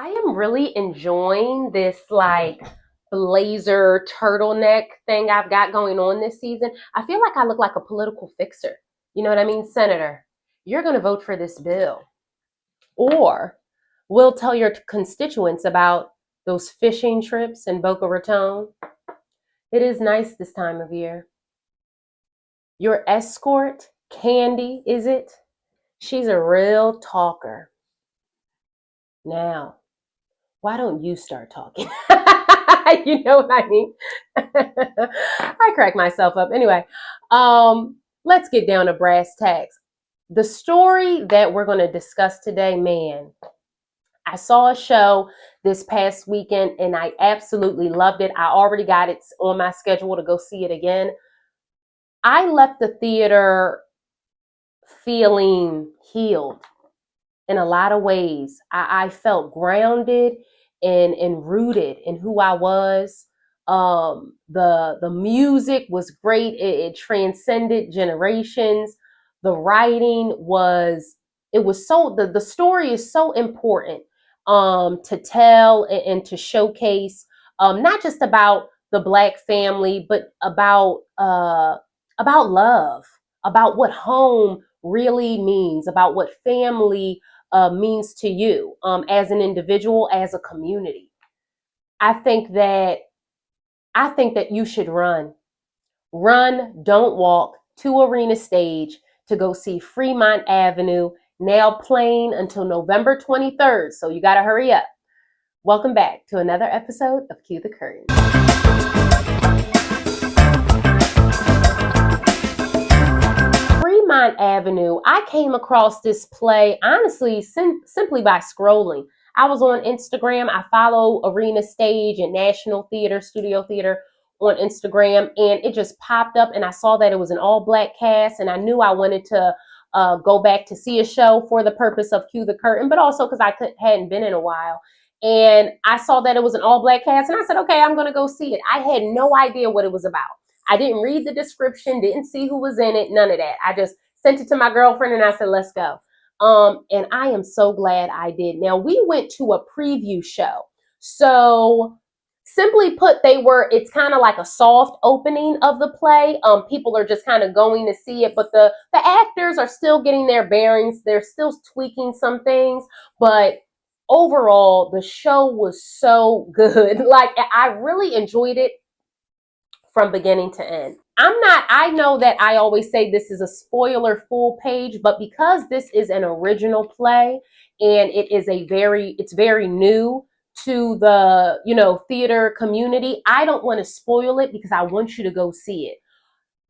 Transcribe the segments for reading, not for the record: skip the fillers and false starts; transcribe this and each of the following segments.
I am really enjoying this blazer turtleneck thing I've got going on this season. I feel like I look like a political fixer. You know what I mean? Senator, you're going to vote for this bill. Or we'll tell your constituents about those fishing trips in Boca Raton. It is nice this time of year. Your escort, Candy, is it? She's a real talker. Now, why don't you start talking? You know what I mean? I crack myself up. Anyway, let's get down to brass tacks. The story that we're going to discuss today, man, I saw a show this past weekend and I absolutely loved it. I already got it on my schedule to go see it again. I left the theater feeling healed in a lot of ways. I felt grounded and rooted in who I was. The music was great. It transcended generations. The writing was so the story is so important to tell and to showcase, not just about the Black family, but about love, about what home really means, about what family means to you as an individual, as a community. I think that you should run, don't walk to Arena Stage to go see Fremont Avenue, now playing until November 23rd. So you got to hurry up. Welcome back to another episode of Cue the Curtain. Fremont Avenue, I came across this play, honestly, simply by scrolling. I was on Instagram. I follow Arena Stage and National Theater, Studio Theater on Instagram, and it just popped up, and I saw that it was an all-Black cast, and I knew I wanted to go back to see a show for the purpose of Cue the Curtain, but also because I hadn't been in a while. And I saw that it was an all-Black cast, and I said, okay, I'm going to go see it. I had no idea what it was about. I didn't read the description, didn't see who was in it, none of that. I just sent it to my girlfriend and I said, let's go. And I am so glad I did. Now, we went to a preview show. So simply put, it's kind of like a soft opening of the play. People are just kind of going to see it, but the actors are still getting their bearings. They're still tweaking some things, but overall, the show was so good. Like, I really enjoyed it from beginning to end. I know that I always say this is a spoiler full page, but because this is an original play and it's very new to the, theater community, I don't want to spoil it because I want you to go see it.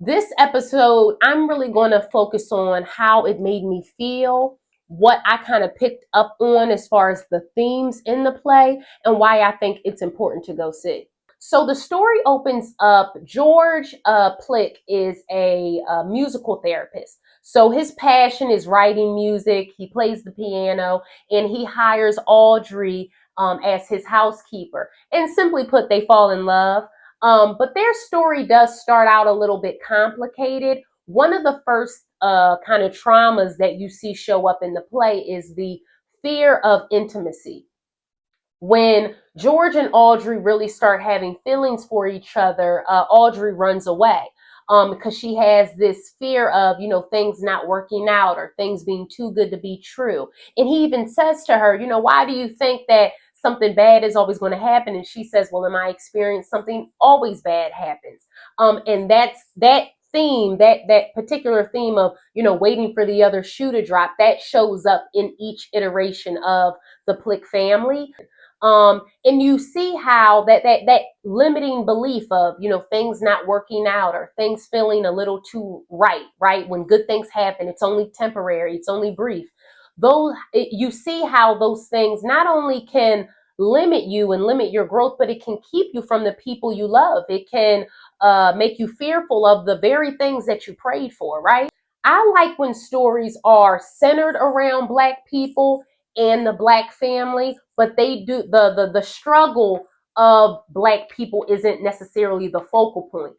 This episode, I'm really going to focus on how it made me feel, what I kind of picked up on as far as the themes in the play, and why I think it's important to go see. So the story opens up. George Plick is a musical therapist. So his passion is writing music. He plays the piano, and he hires Audrey as his housekeeper. And simply put, they fall in love. But their story does start out a little bit complicated. One of the first kind of traumas that you see show up in the play is the fear of intimacy. When George and Audrey really start having feelings for each other, Audrey runs away because she has this fear of, things not working out or things being too good to be true. And he even says to her, why do you think that something bad is always going to happen? And she says, well, in my experience, something always bad happens. And that's that theme, that particular theme of, waiting for the other shoe to drop, that shows up in each iteration of the Plick family. And you see how that limiting belief of, things not working out or things feeling a little too right? When good things happen, it's only temporary, it's only brief. You see how those things not only can limit you and limit your growth, but it can keep you from the people you love. It can make you fearful of the very things that you prayed for, right? I like when stories are centered around Black people and the Black family, but they do the struggle of Black people isn't necessarily the focal point.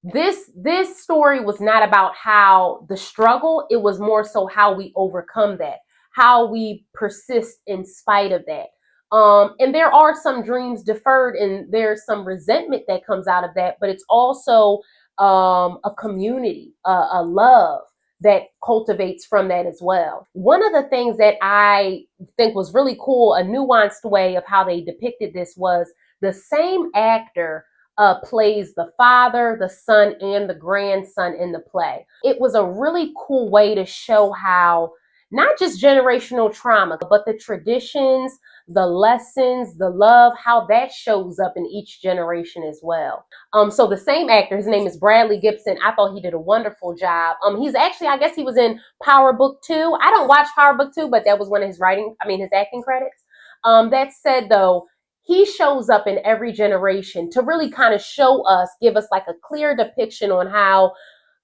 This story was not about how the struggle, it was more so how we overcome that, how we persist in spite of that. And there are some dreams deferred, and there's some resentment that comes out of that, but it's also a community, a love that cultivates from that as well. One of the things that I think was really cool, a nuanced way of how they depicted this, was the same actor plays the father, the son, and the grandson in the play. It was a really cool way to show how not just generational trauma, but the traditions, the lessons, the love, how that shows up in each generation as well. So the same actor, his name is Bradley Gibson. I thought he did a wonderful job. He's actually, I guess he was in Power Book 2. I don't watch Power Book 2, but that was one of his his acting credits. That said though, he shows up in every generation to really kind of show us, give us like a clear depiction on how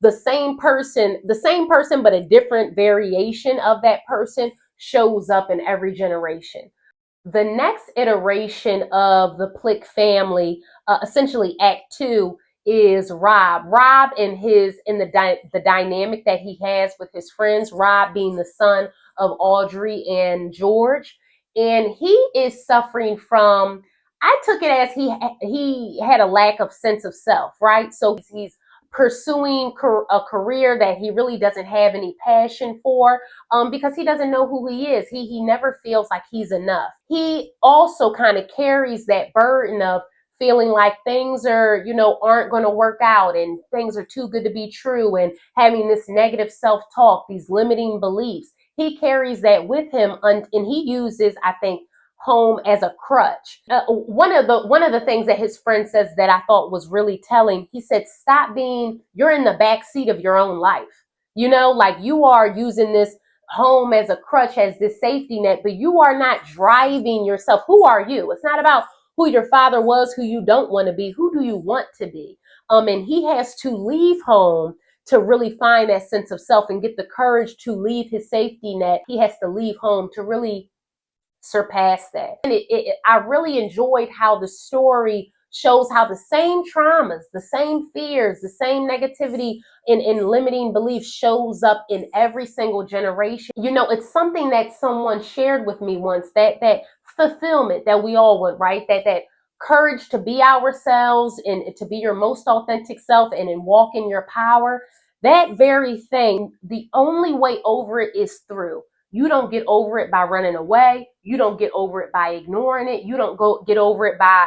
the same person, but a different variation of that person shows up in every generation. The next iteration of the Plick family, essentially Act Two, is Rob. Rob and the dynamic that he has with his friends. Rob being the son of Audrey and George, and he is suffering from. I took it as he had a lack of sense of self, right? So he's pursuing a career that he really doesn't have any passion for, because he doesn't know who he is. He never feels like he's enough. He also kind of carries that burden of feeling like things are, aren't going to work out, and things are too good to be true, and having this negative self-talk, these limiting beliefs. He carries that with him, and he uses, I think, home as a crutch. One of the things that his friend says that I thought was really telling, he said, "Stop being, you're in the back seat of your own life. Like you are using this home as a crutch, as this safety net, but you are not driving yourself. Who are you? It's not about who your father was, who you don't want to be. Who do you want to be?" And he has to leave home to really find that sense of self and get the courage to leave his safety net. He has to leave home to really surpass that. And I really enjoyed how the story shows how the same traumas, the same fears, the same negativity in limiting beliefs shows up in every single generation. It's something that someone shared with me once, that fulfillment that we all want, right? That courage to be ourselves and to be your most authentic self and walk in your power. That very thing, the only way over it is through. You don't get over it by running away. You don't get over it by ignoring it. You don't get over it by,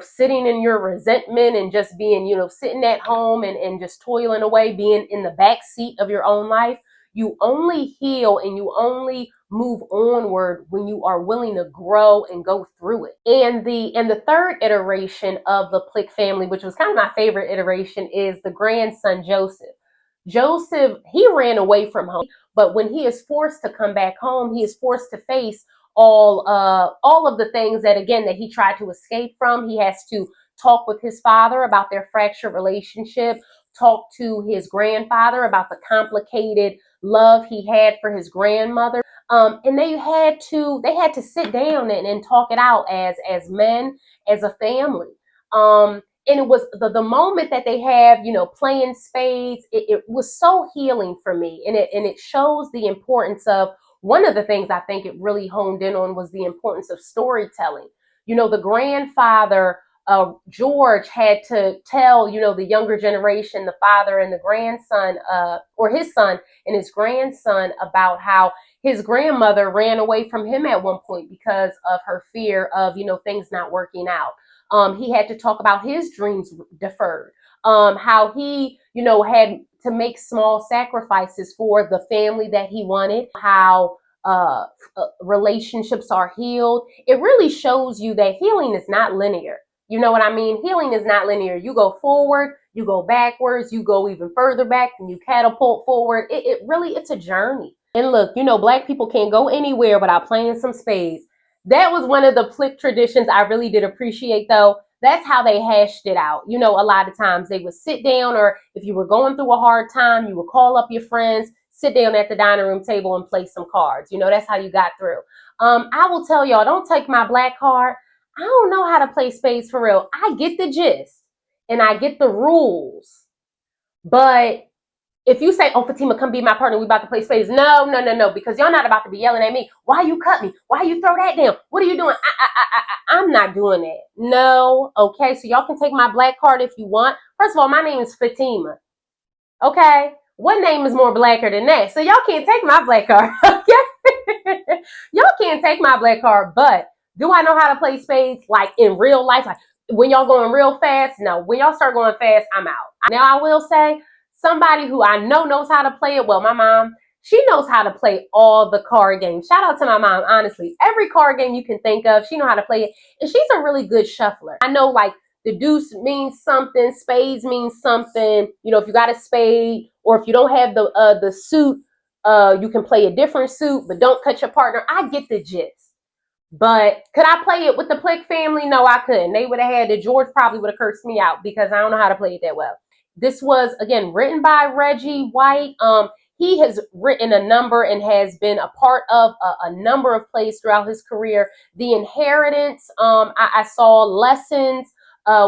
sitting in your resentment and just being, sitting at home and just toiling away, being in the back seat of your own life. You only heal and you only move onward when you are willing to grow and go through it. And the third iteration of the Plick family, which was kind of my favorite iteration, is the grandson Joseph. Joseph, he ran away from home, but when he is forced to come back home, he is forced to face all of the things that he tried to escape from. He has to talk with his father about their fractured relationship, talk to his grandfather about the complicated love he had for his grandmother. And they had to sit down and talk it out as men, as a family. And it was the moment that they have, playing spades. It was so healing for me, and it shows the importance of, one of the things I think it really honed in on was the importance of storytelling. The grandfather, George, had to tell, the younger generation, the father and the grandson, or his son and his grandson, about how his grandmother ran away from him at one point because of her fear of, things not working out. He had to talk about his dreams deferred, how he, had to make small sacrifices for the family that he wanted, how relationships are healed. It really shows you that healing is not linear. You know what I mean? Healing is not linear. You go forward, you go backwards, you go even further back, and you catapult forward. It's a journey. And look, Black people can't go anywhere without playing some spades. That was one of the Plick traditions I really did appreciate, though. That's how they hashed it out. A lot of times they would sit down, or if you were going through a hard time, you would call up your friends, sit down at the dining room table and play some cards. That's how you got through. I will tell y'all, don't take my black card. I don't know how to play spades for real. I get the gist and I get the rules, but if you say, "Oh, Fatima, come be my partner. We about to play spades." No, no, no, no, because y'all not about to be yelling at me. Why you cut me? Why you throw that down? What are you doing? I'm not doing that. No. Okay, so y'all can take my black card if you want. First of all, my name is Fatima. Okay, what name is more blacker than that? So y'all can't take my black card. Okay, y'all can't take my black card. But do I know how to play spades like in real life? Like when y'all going real fast? No. When y'all start going fast, I'm out. Now I will say somebody who I know knows how to play it. Well, my mom, she knows how to play all the card games. Shout out to my mom, honestly. Every card game you can think of, she know how to play it. And she's a really good shuffler. I know like the deuce means something, spades means something. You know, if you got a spade or if you don't have the suit, you can play a different suit, but don't cut your partner. I get the gist. But could I play it with the Plick family? No, I couldn't. They would have had it. George probably would have cursed me out because I don't know how to play it that well. This was, again, written by Reggie White. He has written a number and has been a part of a number of plays throughout his career. The Inheritance, I saw Lessons,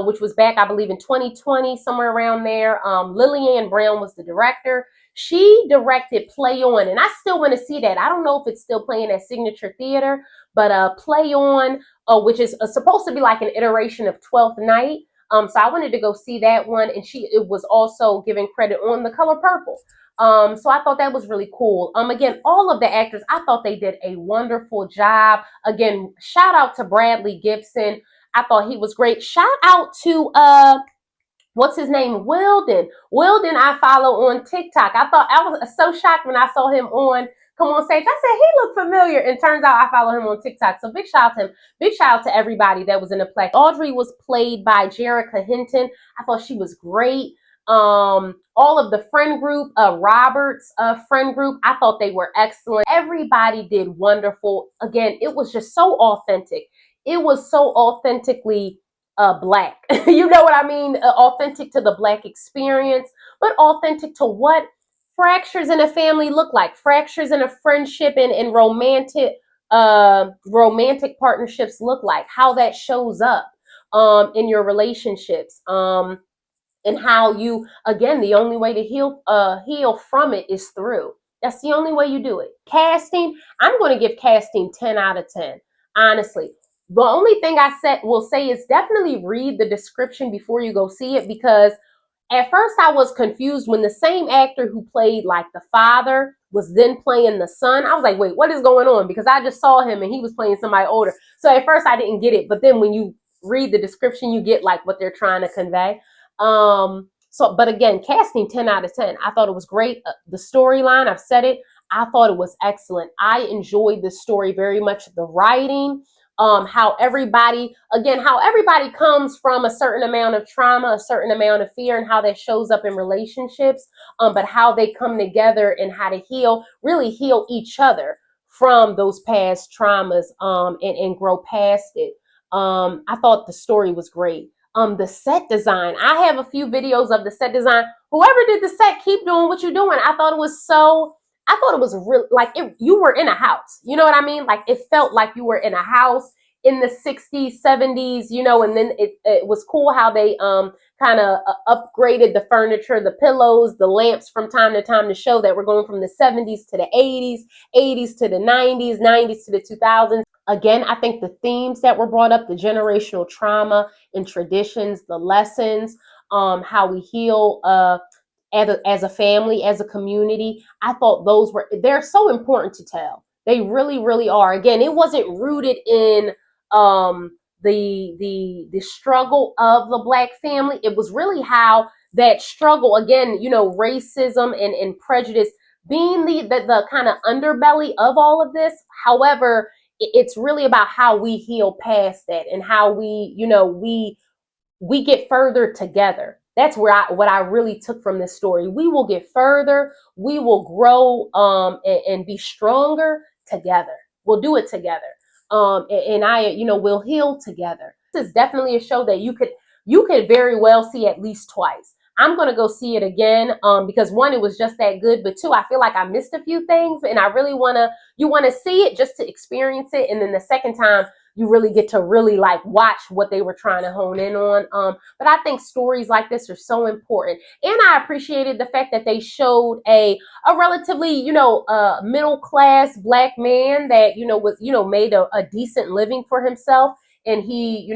which was back, I believe, in 2020, somewhere around there. Lillian Brown was the director. She directed Play On, and I still want to see that. I don't know if it's still playing at Signature Theater, but Play On, which is supposed to be like an iteration of 12th Night. So I wanted to go see that one, and it was also giving credit on The Color Purple. So I thought that was really cool. Again, all of the actors, I thought they did a wonderful job. Again, shout out to Bradley Gibson. I thought he was great. Shout out to what's his name? Wilden. Wilden, I follow on TikTok. I was so shocked when I saw him come on stage. I said, he looked familiar. And turns out I follow him on TikTok. So big shout out to him. Big shout out to everybody that was in the play. Audrey was played by Jerrica Hinton. I thought she was great. All of the friend group, Robert's friend group, I thought they were excellent. Everybody did wonderful. Again, it was just so authentic. It was so authentically Black. You know what I mean? Authentic to the Black experience, but authentic to what fractures in a family look like, fractures in a friendship and romantic partnerships look like, how that shows up in your relationships. And how you, again, the only way to heal from it is through. That's the only way you do it. Casting, I'm going to give casting 10 out of 10, honestly. The only thing I will say is definitely read the description before you go see it, because at first I was confused when the same actor who played like the father was then playing the son. I was like, wait, what is going on? Because I just saw him and he was playing somebody older. So at first I didn't get it. But then when you read the description, you get like what they're trying to convey. But again, casting 10 out of 10. I thought it was great. The storyline, I've said it, I thought it was excellent. I enjoyed the story very much. The writing, how everybody comes from a certain amount of trauma, a certain amount of fear, and how that shows up in relationships, but how they come together and how to really heal each other from those past traumas, and grow past it. I thought the story was great. The set design, I have a few videos of the set design. Whoever did the set, keep doing what you're doing. I thought it was real, like you were in a house. You know what I mean? Like it felt like you were in a house in the 60s, 70s, you know, and then it was cool how they kind of upgraded the furniture, the pillows, the lamps from time to time to show that we're going from the 70s to the 80s, 80s to the 90s, 90s to the 2000s. Again, I think the themes that were brought up, the generational trauma and traditions, the lessons, how we heal as a family, as a community, I thought they're so important to tell. They really, really are. Again, it wasn't rooted in the struggle of the Black family. It was really how that struggle, again, you know, racism and prejudice being the kind of underbelly of all of this. However, it's really about how we heal past that and how we get further together. That's what I really took from this story. We will get further. We will grow and be stronger together. We'll do it together. We'll heal together. This is definitely a show that you could very well see at least twice. I'm going to go see it again because one, it was just that good, but two, I feel like I missed a few things and I really you want to see it just to experience it. And then the second time, you really get to really like watch what they were trying to hone in on. But I think stories like this are so important, and I appreciated the fact that they showed a relatively, middle class black man that, was, made a decent living for himself, and he,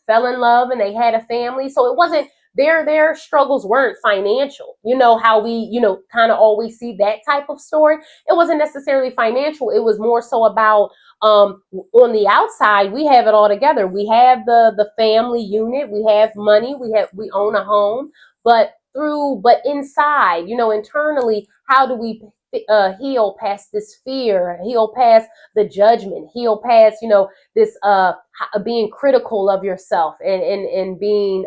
fell in love, and they had a family. So it wasn't their struggles weren't financial. You know how we, kind of always see that type of story. It wasn't necessarily financial. It was more so about, on the outside, we have it all together. We have the family unit, we have money, we own a home, but inside, internally, how do we heal past this fear, heal past the judgment, heal past, this being critical of yourself, and being,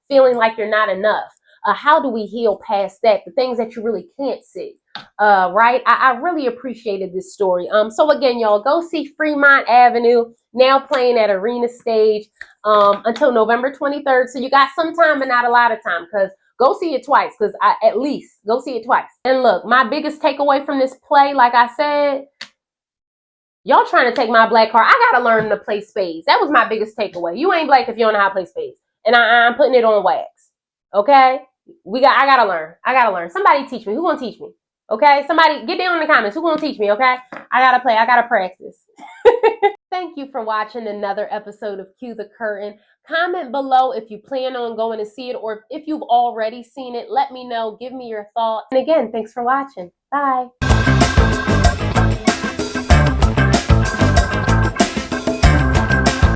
feeling like you're not enough. How do we heal past that? The things that you really can't see. Right? I really appreciated this story. So again, y'all, go see Fremont Avenue, now playing at Arena Stage, until November 23rd. So you got some time, but not a lot of time, because go see it twice, because at least go see it twice. And look, my biggest takeaway from this play, like I said, y'all trying to take my black card. I gotta learn to play spades. That was my biggest takeaway. You ain't black if you don't know how to play spades. And I'm putting it on wax. Okay? I gotta learn. I gotta learn. Somebody teach me. Who gonna teach me? Okay? Somebody get down in the comments. Who gonna teach me? Okay? I gotta play. I gotta practice. Thank you for watching another episode of Cue the Curtain. Comment below if you plan on going to see it, or if you've already seen it. Let me know. Give me your thoughts. And again, thanks for watching. Bye.